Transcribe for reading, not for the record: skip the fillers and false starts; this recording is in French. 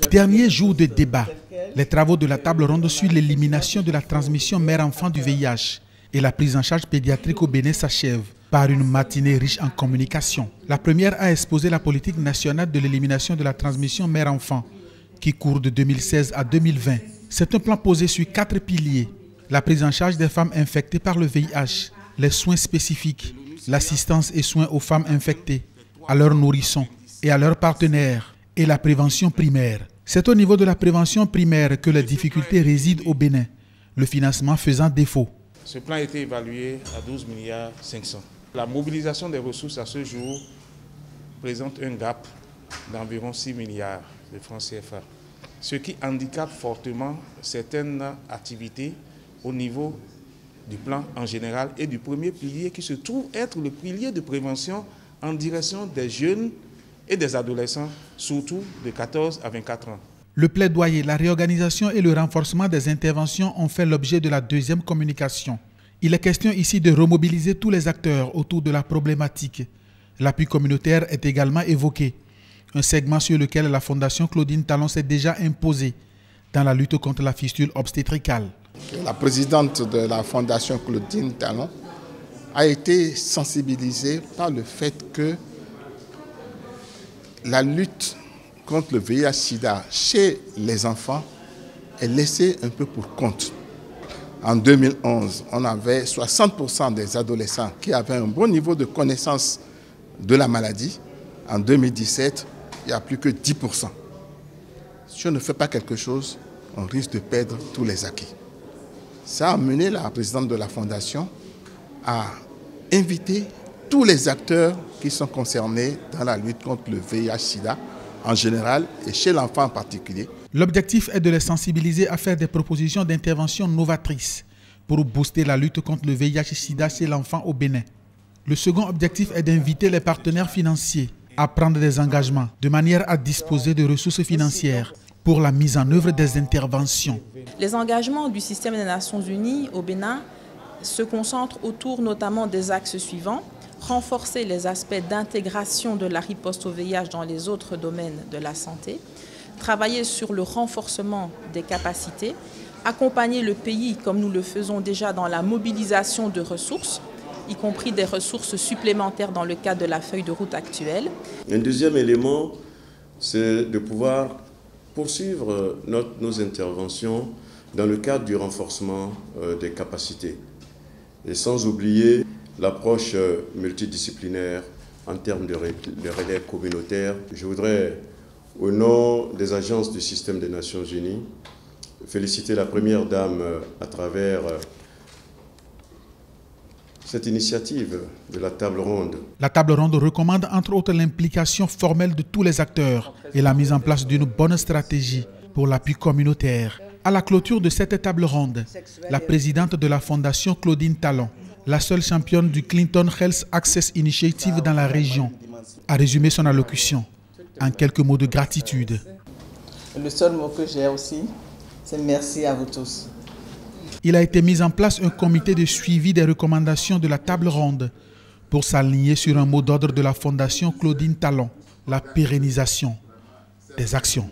Dernier jour de débat, les travaux de la table ronde sur l'élimination de la transmission mère-enfant du VIH et la prise en charge pédiatrique au Bénin s'achèvent par une matinée riche en communication. La première a exposé la politique nationale de l'élimination de la transmission mère-enfant qui court de 2016 à 2020. C'est un plan posé sur 4 piliers. La prise en charge des femmes infectées par le VIH, les soins spécifiques, l'assistance et soins aux femmes infectées, à leurs nourrissons et à leurs partenaires, et la prévention primaire. C'est au niveau de la prévention primaire que les difficultés résident au Bénin, le financement faisant défaut. Ce plan a été évalué à 12,5 milliards. La mobilisation des ressources à ce jour présente un gap d'environ 6 milliards de francs CFA, ce qui handicape fortement certaines activités au niveau du plan en général et du premier pilier qui se trouve être le pilier de prévention en direction des jeunes et des adolescents, surtout de 14 à 24 ans. Le plaidoyer, la réorganisation et le renforcement des interventions ont fait l'objet de la deuxième communication. Il est question ici de remobiliser tous les acteurs autour de la problématique. L'appui communautaire est également évoqué, un segment sur lequel la Fondation Claudine Talon s'est déjà imposée dans la lutte contre la fistule obstétricale. La présidente de la Fondation Claudine Talon a été sensibilisée par le fait que la lutte contre le VIH-Sida chez les enfants est laissée un peu pour compte. En 2011, on avait 60% des adolescents qui avaient un bon niveau de connaissance de la maladie. En 2017, il n'y a plus que 10%. Si on ne fait pas quelque chose, on risque de perdre tous les acquis. Ça a amené la présidente de la Fondation à inviter tous les acteurs qui sont concernés dans la lutte contre le VIH-Sida en général et chez l'enfant en particulier. L'objectif est de les sensibiliser à faire des propositions d'intervention novatrices pour booster la lutte contre le VIH-Sida chez l'enfant au Bénin. Le second objectif est d'inviter les partenaires financiers à prendre des engagements de manière à disposer de ressources financières pour la mise en œuvre des interventions. Les engagements du système des Nations Unies au Bénin se concentrent autour notamment des axes suivants: renforcer les aspects d'intégration de la riposte au VIH dans les autres domaines de la santé, travailler sur le renforcement des capacités, accompagner le pays comme nous le faisons déjà dans la mobilisation de ressources, y compris des ressources supplémentaires dans le cadre de la feuille de route actuelle. Un deuxième élément, c'est de pouvoir poursuivre nos interventions dans le cadre du renforcement des capacités. Et sans oublier l'approche multidisciplinaire en termes de relais communautaires. Je voudrais, au nom des agences du système des Nations Unies, féliciter la Première Dame à travers cette initiative de la table ronde. La table ronde recommande entre autres l'implication formelle de tous les acteurs et la mise en place d'une bonne stratégie pour l'appui communautaire. À la clôture de cette table ronde, la présidente de la Fondation Claudine Talon, la seule championne du Clinton Health Access Initiative dans la région, a résumé son allocution en quelques mots de gratitude. Le seul mot que j'ai aussi, c'est merci à vous tous. Il a été mis en place un comité de suivi des recommandations de la table ronde pour s'aligner sur un mot d'ordre de la Fondation Claudine Talon, la pérennisation des actions.